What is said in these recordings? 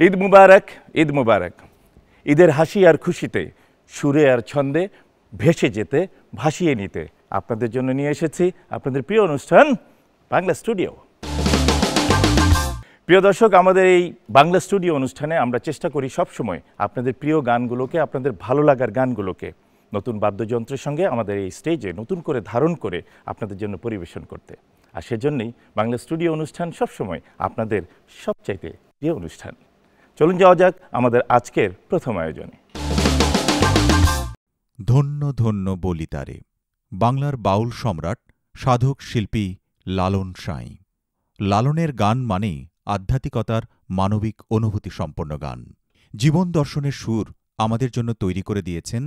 ঈদ মুবারক, ঈদ মুবারক। ঈদের হাসি আর খুশিতে, সুরে আর ছন্দে ভেসে যেতে, ভাসিয়ে নিতে আপনাদের জন্য নিয়ে এসেছি আপনাদের প্রিয় অনুষ্ঠান বাংলা স্টুডিও। প্রিয় দর্শক, আমাদের এই বাংলা স্টুডিও অনুষ্ঠানে আমরা চেষ্টা করি সবসময় আপনাদের প্রিয় গানগুলোকে, আপনাদের ভালো লাগার গানগুলোকে নতুন বাদ্যযন্ত্রের সঙ্গে আমাদের এই স্টেজে নতুন করে ধারণ করে আপনাদের জন্য পরিবেশন করতে। আর সেজন্যই বাংলা স্টুডিও অনুষ্ঠান সবসময় আপনাদের সবচাইতে প্রিয় অনুষ্ঠান। চলুন যাওয়া যাক আমাদের আজকের প্রথম আয়োজনে। ধন্য ধন্য বলি তারে, বাংলার বাউল সম্রাট সাধক শিল্পী লালন সাঁই। লালনের গান মানেই আধ্যাত্মিকতার মানবিক অনুভূতি সম্পন্ন গান। জীবন দর্শনের সুর আমাদের জন্য তৈরি করে দিয়েছেন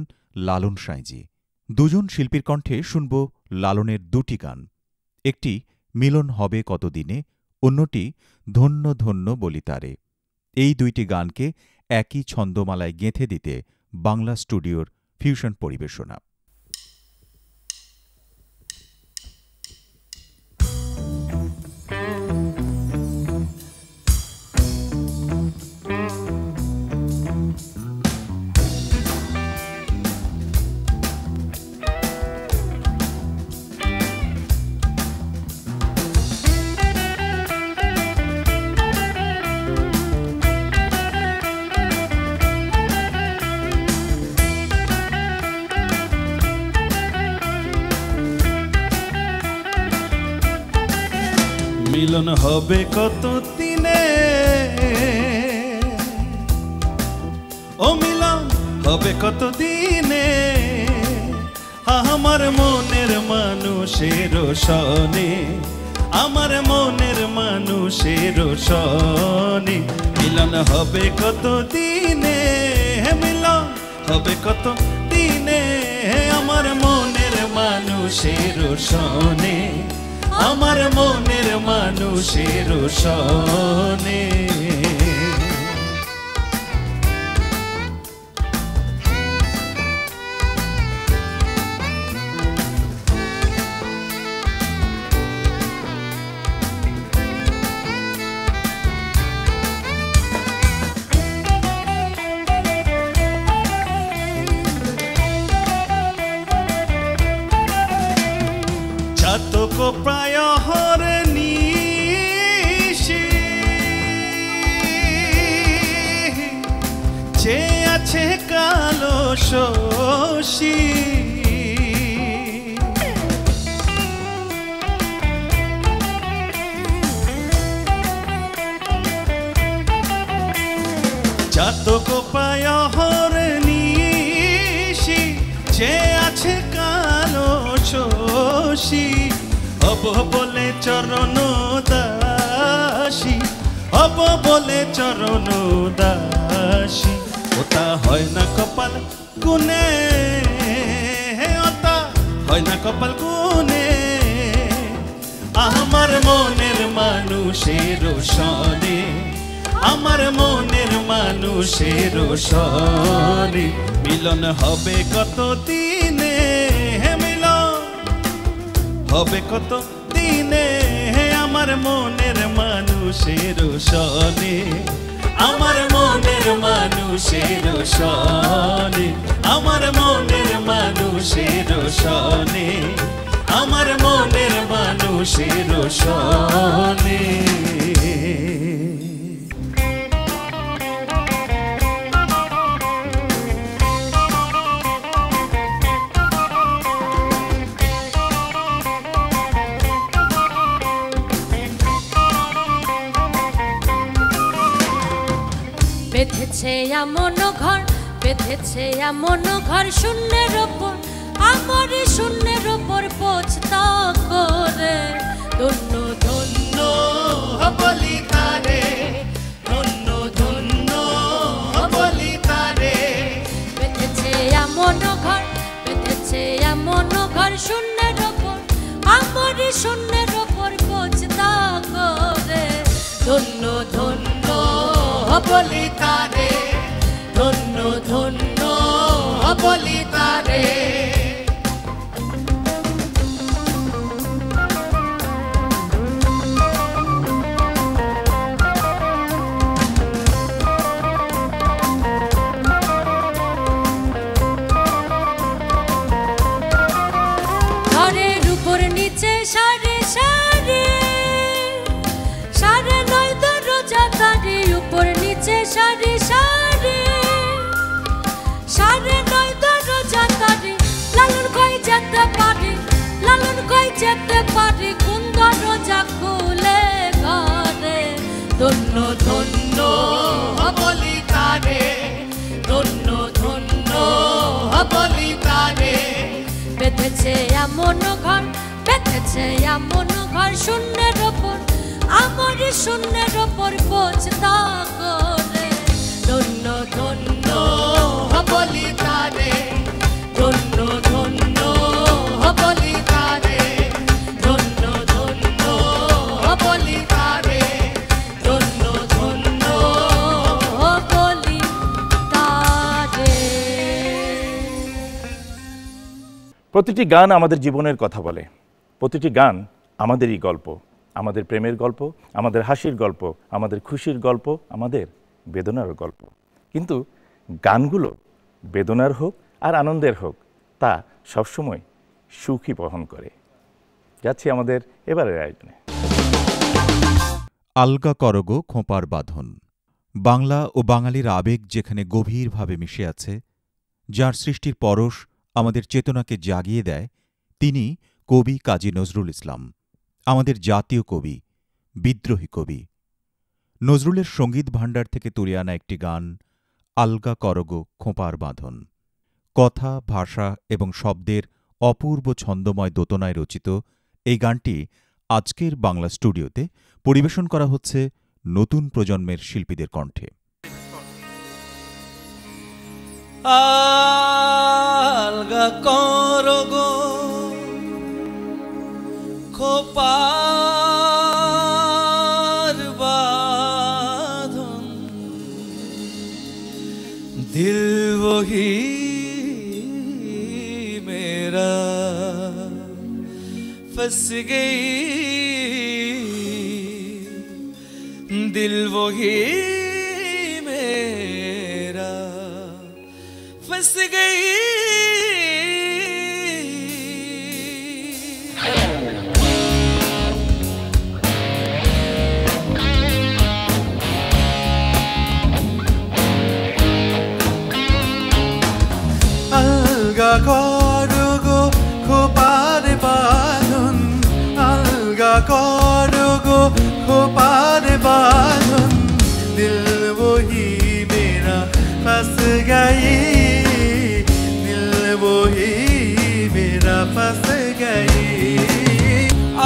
লালন সাঁইজি। দুজন শিল্পীর কণ্ঠে শুনব লালনের দুটি গান, একটি মিলন হবে কতদিনে, অন্যটি ধন্য ধন্য বলি তারে। এই দুইটি গানকে একই ছন্দমালায় গেঁথে দিতে বাংলা স্টুডিওর ফিউশন পরিবেশনা। মিলন হবে কত দিনে, ও মিলন হবে কত দিনে, আমার মনের মানুষের সনে, আমার মনের মানুষের সনে। মিলন হবে কত দিনে, মিলন হবে কত দিনে, আমার মনের মানুষের সনে, আমার মনের মানুষের সনে। চাতক প্রায় হরে নিশি, যে আছে কালো শশী, চাতক প্রায় হরে নিশি, যে আছে কালো শশী, হব বলে চরণ দাসী, হব বলে চরণ দাসী। ওটা হয় না কপাল গুনে, ওটা হয় না কপাল গুনে, আমার মনের মানুষের সনে, আমার মনের মানুষের সনে। মিলন হবে কত দিনে, হবে কত দিনে, আমার মনের মানুষের সনে, আমার মনের মানুষের সনে, আমার মনের মানুষের সনে, আমার মনের মানুষের সনে। বেঁধেছে এমন ঘর, বেঁধেছে এমন ঘর শূন্যের ওপর, আমার শূন্যের ওপর পৌঁছতা করে। ধন্য ধন্য বলি তারে, ধন্য ধন্য বলি তারে। বেঁধেছে এমন ঘর, বেঁধেছে এমন ঘর শূন্যের ওপর, আমার শূন্যের ওপর পৌঁছতা করে। ধন্য ধন্য বলি তারে, ধন্য ধন্য বলি তারে। বেঁধেছে এমন ঘর, বেঁধেছে এমন ঘর শূন্যের ওপর, আমারই শূন্যের ওপর পৌঁছতা করে। ধন্য ধন্য বলি তারে, ধন্য ধন্য বলি তারে, ধন্য ধন্য বলি তারে, ধন্য ধন্য বলি তারে। প্রতিটি গান আমাদের জীবনের কথা বলে, প্রতিটি গান আমাদেরই গল্প, আমাদের প্রেমের গল্প, আমাদের হাসির গল্প, আমাদের খুশির গল্প, আমাদের বেদনারও গল্প। কিন্তু গানগুলো বেদনার হোক আর আনন্দের হোক, তা সবসময় সুখই বহন করে। যাচ্ছি আমাদের এবারের আয়োজনে। আলগা করগো খোঁপার বাঁধন। বাংলা ও বাঙালির আবেগ যেখানে গভীরভাবে মিশে আছে, যার সৃষ্টির পরশ আমাদের চেতনাকে জাগিয়ে দেয়, তিনি কবি কাজী নজরুল ইসলাম, আমাদের জাতীয় কবি, বিদ্রোহী কবি। নজরুলের সঙ্গীত ভাণ্ডার থেকে তুলে আনা একটি গান, আলগা করগো খোঁপার বাঁধন। কথা, ভাষা এবং শব্দের অপূর্ব ছন্দময় দোতনায় রচিত এই গানটি আজকের বাংলা স্টুডিওতে পরিবেশন করা হচ্ছে নতুন প্রজন্মের শিল্পীদের কণ্ঠে। আলগা করগো খোপার বাঁধন, दिल वही मेरा फंस गई, दिल वही मेरा फंस गई। আলগা করগো খোপার বাঁধন, আলগা করগো খোপার বাঁধন, দিল वही मेरा फंस गई, दिल वही मेरा फंस गई।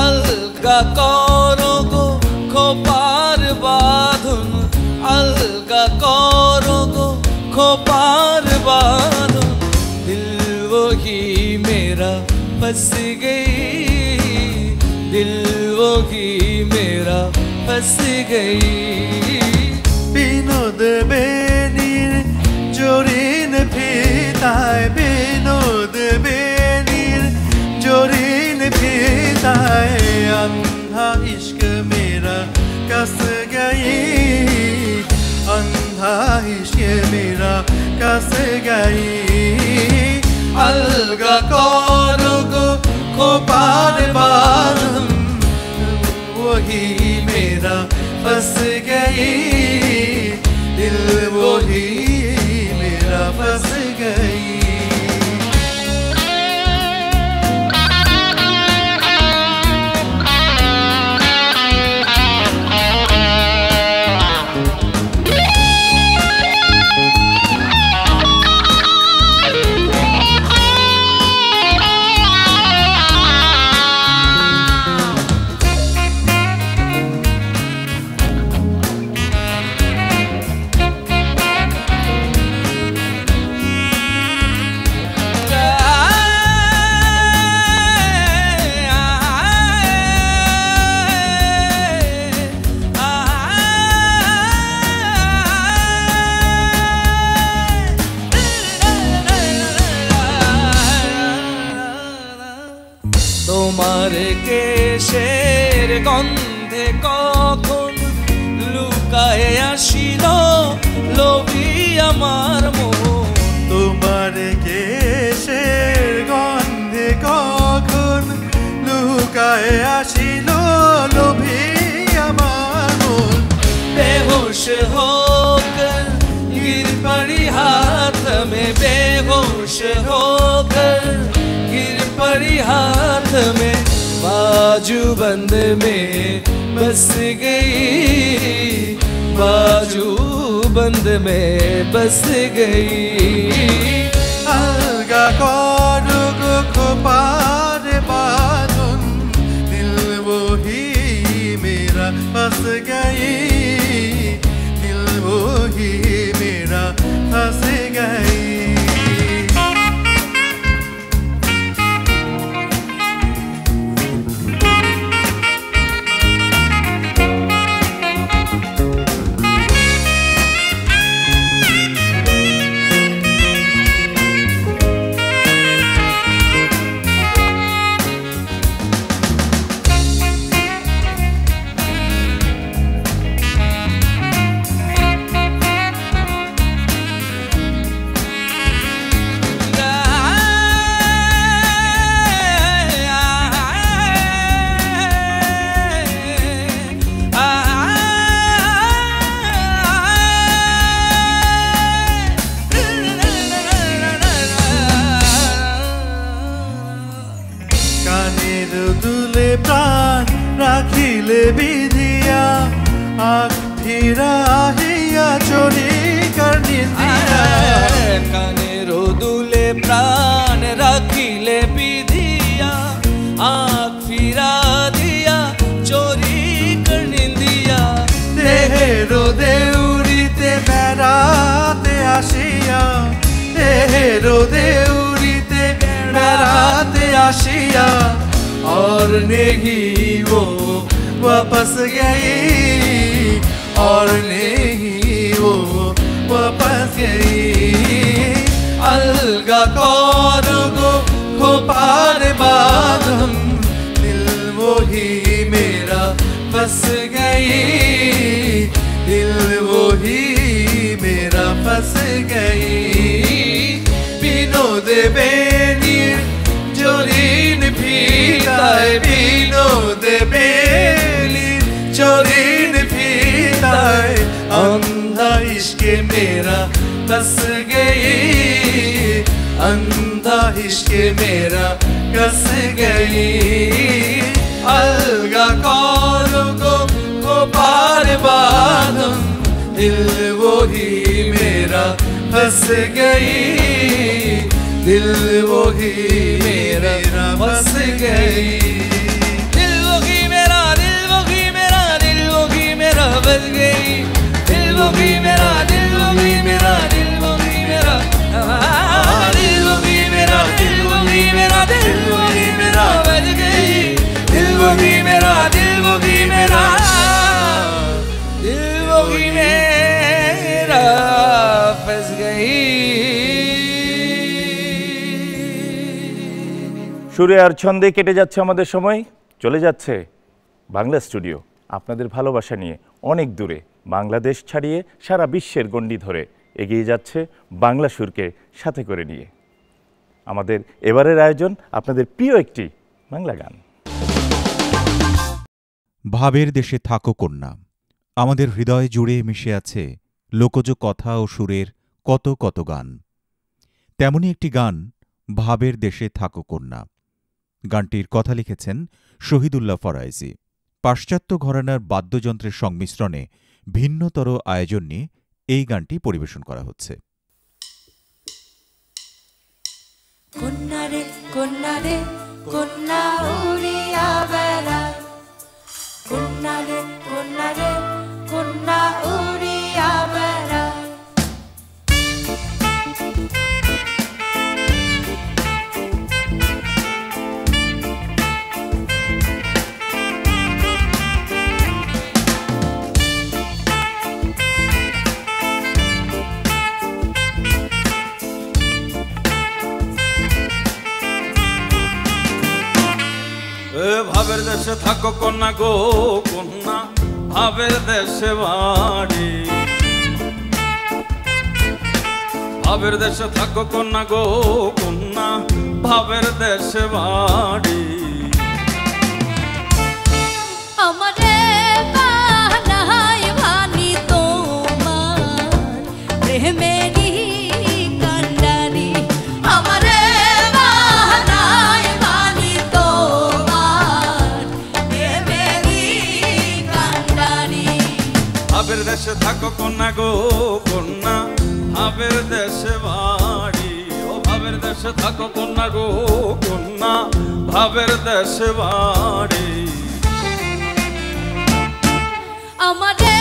अलगा করগো খোপার বাঁধন, अलगा করগো খোপার বাঁধন, दिल वही मेरा फंस गई, दिल वही मेरा फंस गई। বিনোদ বেনির জরিন ফিতায়, বিনোদ বেনির জরিন ফিতায়, अंधा इश्क मेरा कस गई, अंधा इश्क मेरा कस गई। अलगा করগো খোপার বাঁধন, वही मेरा फंस गई, दिल वही मेरा फंस गई। তোমার কেশের গন্ধে কখন লুকায়ে আসিল লোভী আমার মন, তোমার কেশের গন্ধে কখন লুকায়ে আসিল লোভী আমার মন। बेहोश होकर गिर पड़ी हाथ में, बेहोश होकर गिर पड़ी हाथ में, बाजू बंद में बस गई, बाजू बंद में बस गई। अलगा করগো খোপার রাখিলে বিধিয়া আখ ফিরাহিয়া চরি কার নিন্দিয়া কানের দুলে প্রাণ রাখিলে বিধিয়া আখ ফিরা দিয়া চোরি কর নিন্দিয়া দেহের দেউরিতে বেড়াতে আসিয়া দেহের দেউরিতে বেড়াতে আসিয়া और नहीं वो वापस गई और नहीं वो वापस गई अलगा कौरगो को पार बादम दिल वो ही मेरा फंस गई दिल वो ही मेरा फंस गई বিনোদে বেনির জরিন ফিতায় বিনোদে বেনির জরিন ফিতায় अंधा इश्क मेरा कस गई अंधा इश्क मेरा कस गई अलगा कौरगो को पार बादम दिल वो ही मेरा फंस गई दिल वो ही मेरा फंस गई दिल वो ही मेरा दिल वो ही मेरा दिल वो ही मेरा बस गई दिल वो ही मेरा दिल वो ही मेरा दिल वो ही मेरा दिल वो ही मेरा दिल वो ही मेरा दिल वो ही मेरा बस गई दिल वो ही मेरा दिल वो ही मेरा दिल वो ही मेरा फंस गई সুরে আর ছন্দে কেটে যাচ্ছে আমাদের সময়, চলে যাচ্ছে বাংলা স্টুডিও আপনাদের ভালোবাসা নিয়ে অনেক দূরে, বাংলাদেশ ছাড়িয়ে সারা বিশ্বের গণ্ডি ধরে এগিয়ে যাচ্ছে বাংলা সুরকে সাথে করে নিয়ে। আমাদের এবারের আয়োজন আপনাদের প্রিয় একটি বাংলা গান। ভাবের দেশে থাকো কন্যা। আমাদের হৃদয় জুড়ে মিশে আছে লোকজ কথা ও সুরের কত কত গান। তেমনি একটি গান ভাবের দেশে থাকো কন্যা। গানটির কথা লিখেছেন শহীদুল্লাহ ফরায়েজি। পাশ্চাত্য ঘরানার বাদ্যযন্ত্রের সংমিশ্রণে ভিন্নতর আয়োজন নিয়ে এই গানটি পরিবেশন করা হচ্ছে। কন্যারে কন্যারে কন্যা উড়িয়া বেড়ায় কন্যারে কন্যারে কন্যা উড়িয়া বেড়ায় ভাবের দেশে থাকো কন্যা গো কন্যা ভাবের দেশে বাড়ি ভাবের দেশে থাকো কন্যা গো কন্যা ভাবের দেশে বাড়ি আমারে বানাই ভানি তোমার প্রেমেরই কান্ডারি আমারে বানাই ভানি তোমার প্রেমেরই কান্ডারি ভাবের দেশে থাকো কন্যা গো কন্যা ভাবের দেশে বাড়ি ও ভাবের দেশে থাকো কন্যা গো কন্যা ভাবের দেশে বাড়ি আমারে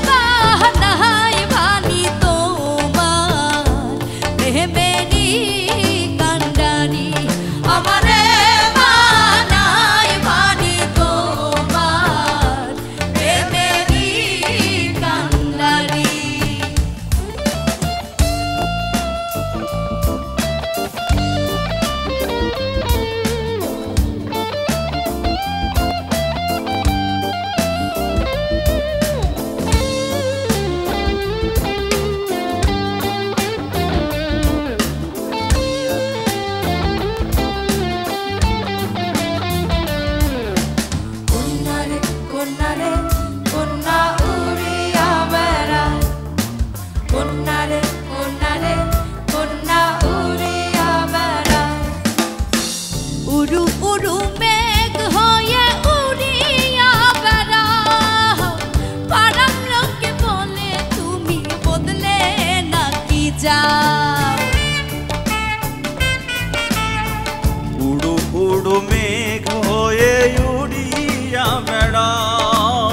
বানাই ভানি তোমার প্রেমেরই কান্ডারি আমারে বানাই ভানি তোমার প্রেমেরই কান্ডারি মেঘ হয়ে উড়িয়া বেড়াও,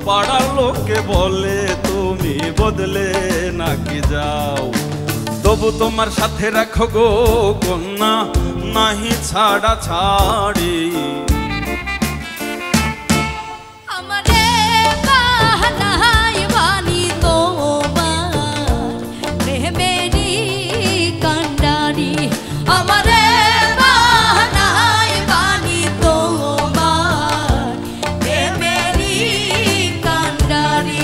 পাড়ার লোকে বলে তুমি বদলে নাকি যাও। তবু তোমার সাথে রাখো গো কন্যা, নাহি ছাড়া ছাড়ি। আমারে বাহানায় বানি তোমার প্রেমেরই কান্ডারি, আমারে বাহানায় বানি তোমার প্রেমেরই কান্ডারি।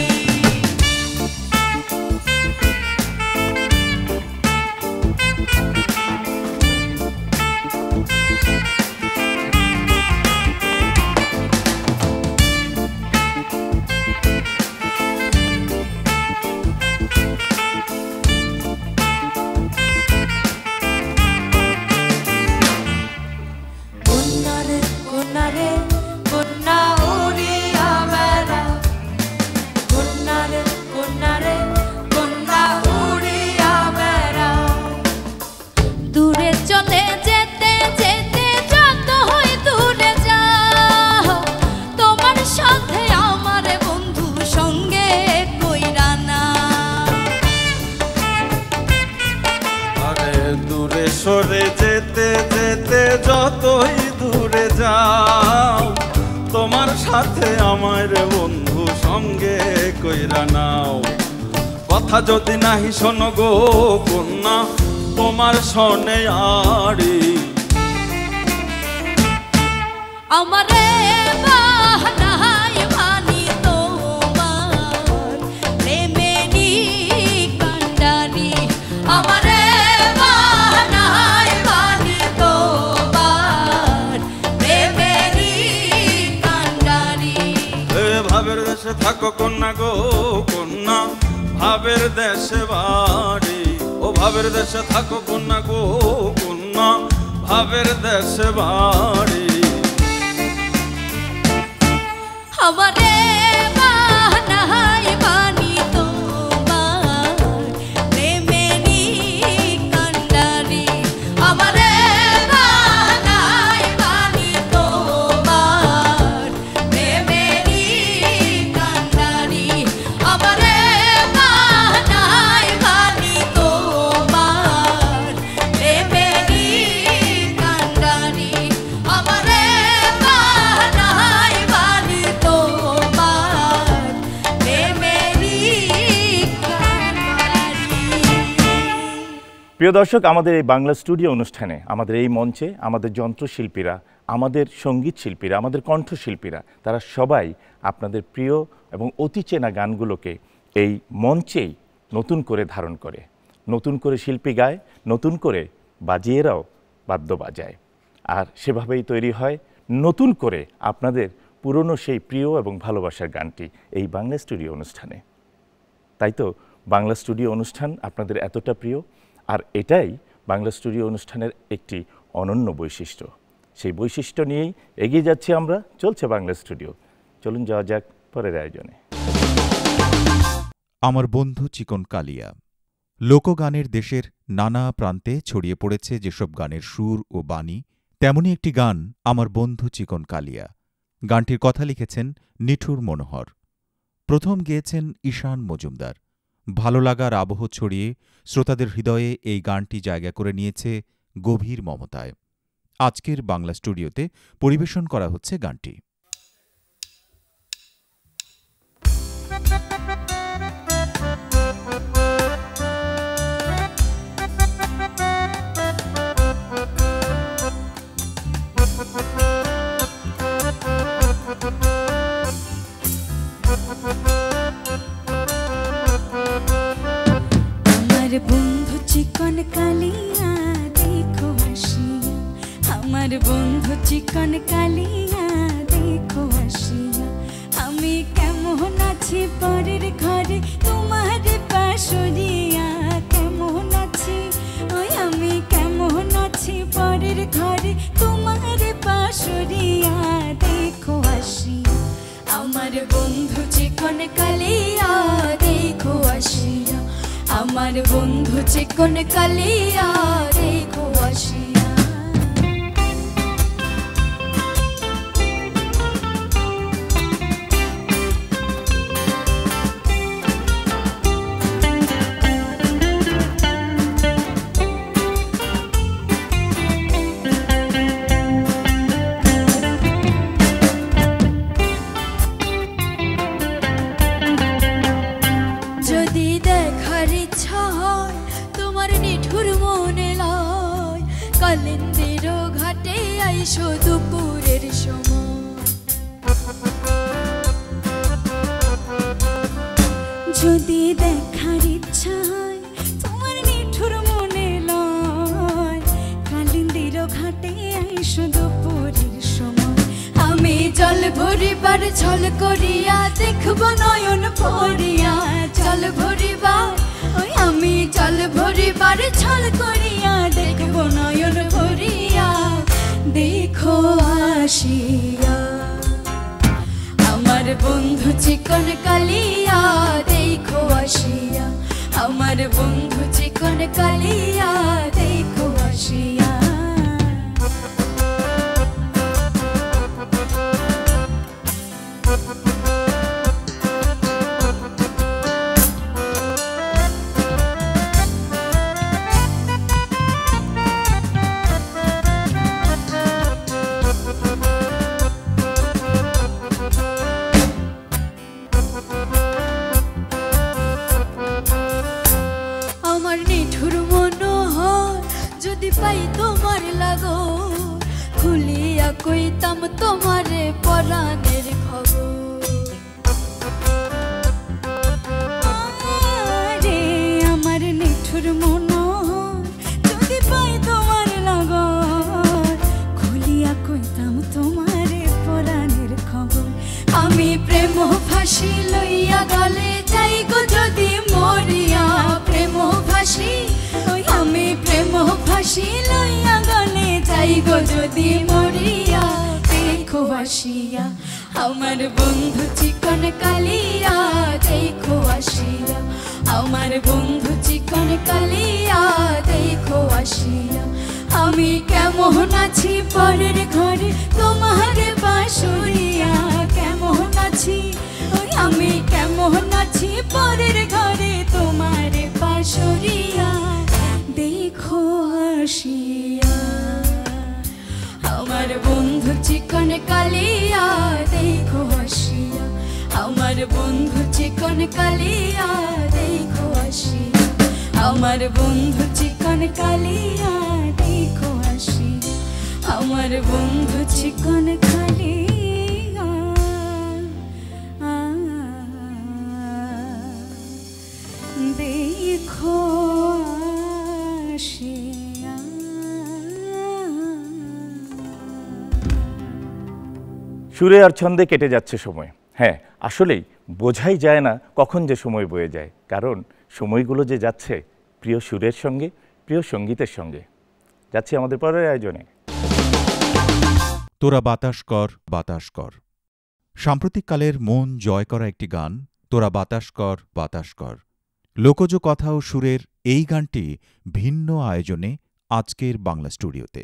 দূরে চলে যেতে যেতে যতই দূরে যাও, তোমার সাথে আমার বন্ধু সঙ্গে কইরা না। আরে দূরে সরে যেতে যেতে যতই দূরে যাও, তোমার সাথে আমার বন্ধু সঙ্গে কইরা নাও। কথা যদি নাহি শোনো গো কন্যা, তোমার শোনে আড়ি। আমারে বাহানায় বানি তোমার প্রেমেরই কান্ডারি, আমারে বাহানায় বানি তোমার প্রেমেরই কান্ডারি। ভাবের দেশে থাকো কন্যা গো কন্যা, ভাবের দেশে বাড়ি। ও ভাবের দেশে থাকো কন্যা গো কন্যা, ভাবের দেশে বাড়ি। আমারে বাহানায় বানি তোমার প্রেমেরই কান্ডারি, আমারে বাহানায় বানি তোমার প্রেমেরই কান্ডারি, আমারে বাহানায় বানি তোমার প্রেমেরই কান্ডারি, আমারে বাহানায় বানি তোমার প্রেমেরই কান্ডারি। প্রিয় দর্শক, আমাদের এই বাংলা স্টুডিও অনুষ্ঠানে, আমাদের এই মঞ্চে আমাদের যন্ত্রশিল্পীরা, আমাদের সঙ্গীত শিল্পীরা, আমাদের কণ্ঠশিল্পীরা, তারা সবাই আপনাদের প্রিয় এবং অতি চেনা গানগুলোকে এই মঞ্চেই নতুন করে ধারণ করে, নতুন করে শিল্পী গায়, নতুন করে বাজিয়েরাও বাদ্য বাজায়। আর সেভাবেই তৈরি হয় নতুন করে আপনাদের পুরনো সেই প্রিয় এবং ভালোবাসার গানটি এই বাংলা স্টুডিও অনুষ্ঠানে। তাই তো বাংলা স্টুডিও অনুষ্ঠান আপনাদের এতটা প্রিয়, আর এটাই বাংলা স্টুডিও অনুষ্ঠানের একটি অনন্য বৈশিষ্ট্য। সেই বৈশিষ্ট্য নিয়েই এগিয়ে যাচ্ছি আমরা। চলছে বাংলা স্টুডিও, চলুন যাওয়া যাক পরের আয়োজনে। আমার বন্ধু চিকন কালিয়া। লোকগানের দেশের নানা প্রান্তে ছড়িয়ে পড়েছে যেসব গানের সুর ও বাণী, তেমনি একটি গান আমার বন্ধু চিকন কালিয়া। গানটির কথা লিখেছেন নিঠুর মনোহর, প্রথম গেয়েছেন ঈশান মজুমদার। ভালো লাগার আবহ ছড়িয়ে শ্রোতাদের হৃদয়ে এই গানটি জায়গা করে নিয়েছে গভীর মমতায়। আজকের বাংলা স্টুডিওতে পরিবেশন করা হচ্ছে গানটি। আমার বন্ধু চিকন কালিয়া দেখো আসিয়া, আমার বন্ধু চিকন কালিয়া দেখো আসিয়া। আমি কেমন আছি পরের ঘরে তোমার পাশরিয়া, কেমন আছি ওই আমি কেমন আছি পরের ঘরে তোমার পাশরিয়া দেখো আসিয়া। আমার বন্ধু চিকন কালিয়া দেখো আসিয়া, আমার বন্ধু চিকন কালিয়া দেখো আসিয়া। কালিন্দির ঘাটে আইসো দুপুরের সময়। যদি দেখার ইচ্ছা হয় তোমার নিঠুর মনে লয়, কালিন্দির ঘাটে আইসো দুপুরের সময়। আমি জল ভরিবার ছল করিয়া দেখব নয়ন ভরিয়া, জল ভরিবার ওই আমি জল ভরিবার ছল করিয়া দেখব নয়ন ভরিয়া। দেখো আসিয়া আমার বন্ধু চিকন কালিয়া, দেখো আসিয়া আমার বন্ধু চিকন কালিয়া, দেখো আসিয়া। আমার নিঠুর মনোহর যদি পাই তোমার লাগো, খুলিয়া কইতাম তোমারে পরাণের খবর। আরে আমার নিঠুর মনোহর যদি পাই তোমার লাগর, খুলিয়া কইতাম তোমারে পরাণের খবর। আমি প্রেম ফাঁসি লইয়া গলে যাই গো যদি মরিয়া, প্রেম ফাঁসি ওই আমি প্রেম ফাঁসি লইয়া গলে যাই গো যদি মরিয়া। দেখো আসিয়া আমার বন্ধু চিকন কালিয়া, দেখো আসিয়া আমার বন্ধু চিকন কালিয়া, দেখো আসিয়া। আমি কেমন আছি পরের ঘরে তোমার বাঁশুরিয়া, কেমন আছি ওই আমি কেমন আছি পরের ঘরে তোমার বাঁশুরিয়া। দেখো আসিয়া আমার বন্ধু চিকন কালিয়া, দেখো আসিয়া আমার বন্ধু চিকন কালিয়া, দেখো আসিয়া আমার বন্ধু চিকন কালিয়া, দেখো আসিয়া আমার বন্ধু চিকন কালিয়া। দেখো আসিয়া। সুরে আর ছন্দে কেটে যাচ্ছে সময়। হ্যাঁ, আসলেই বোঝাই যায় না কখন যে সময় বয়ে যায়, কারণ সময়গুলো যে যাচ্ছে প্রিয় সুরের সঙ্গে, প্রিয় সঙ্গীতের সঙ্গে। যাচ্ছি আমাদের পরের আয়োজনে। তোরা বাতাস কর, বাতাস কর। সাম্প্রতিককালের মন জয় করা একটি গান, তোরা বাতাস কর, বাতাস কর। লোকজ কথা ও সুরের এই গানটি ভিন্ন আয়োজনে আজকের বাংলা স্টুডিওতে।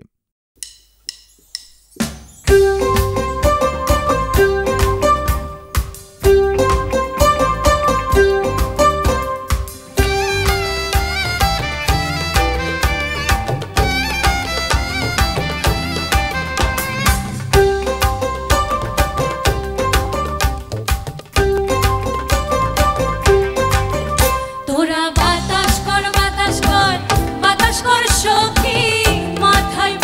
তোরা বাতাস কর, বাতাস কর, বাতাস কর সখী, মাথায়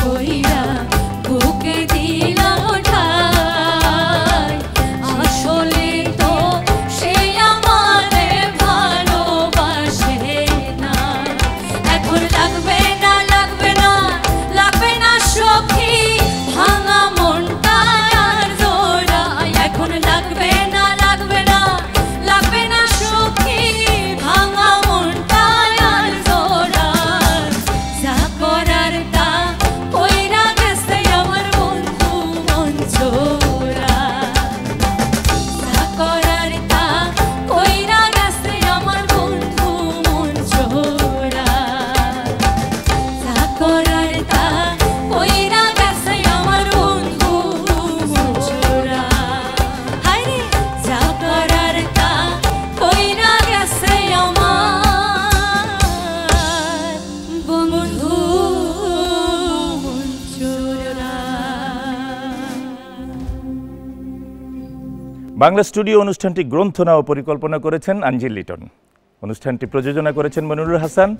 কইরা বুকে দিলাম ঠাই আসলে তো সে আমারে ভালোবাসে না এখন লাগবে না লাগবে না লাগবে না সখী ভাঙা মনটা আর জোড়া এখন লাগবে না লাগবে না লাগবে না সখী ভাঙা মনটা আর জোড়া যা করার তা কইরা গেছে আমার বন্ধু মন ছোড়া যা করার তা কইরা গেছে আমার বন্ধু মন ছোড়া যা করার তা কইরা গেছে আমার বন্ধু মন ছোড়া হায়রে যা করার তা কইরা গেছে আমার বন্ধু মন ছোড়া। বাংলা স্টুডিও অনুষ্ঠানটি গ্রন্থনা ও পরিকল্পনা করেছেন আঞ্জিল লিটন। অনুষ্ঠানটি প্রযোজনা করেছেন মনিরুল হাসান,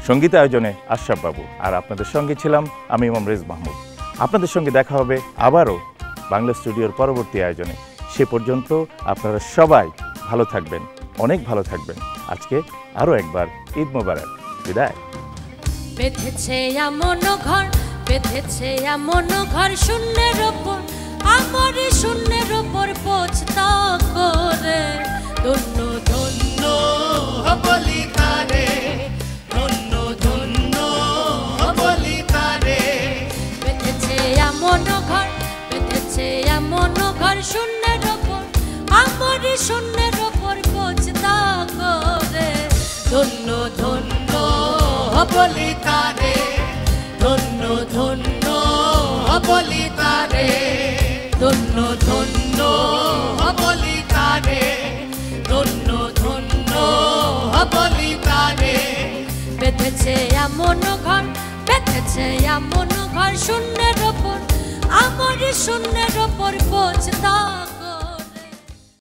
সঙ্গীত আয়োজনে আশরাফ বাবু, আর আপনাদের সঙ্গে ছিলাম আমি মমরেজ মাহমুদ। আপনাদের সঙ্গে দেখা হবে আবারও বাংলা স্টুডিওর পরবর্তী আয়োজনে। সে পর্যন্ত আপনারা সবাই ভালো থাকবেন, অনেক ভালো থাকবেন। আজকে আরও একবার ঈদ মোবারক, বিদায়। বেঁধেছে এমন ঘর বেঁধেছে এমন ঘর শূন্যের ওপর আমার শূন্যের ওপর পৌঁছতা করে ধন্য ধন্য বলি তারে ধন্য ধন্য বলি তারে বেঁধেছে এমন ঘর বেঁধেছে এমন ঘর শূন্যের ওপর আমার শূন্যের ওপর পৌঁছতা করে ধন্য ধন্য বলি তারে ধন্য ধন্য বলি তারে ধন্য ধন্য বলি তারে ধন্য ধন্য বলি তারে বেঁধেছে এমন ঘর বেঁধেছে এমন ঘর শূন্যের ওপর আমার শূন্যের ওপর পৌঁছতা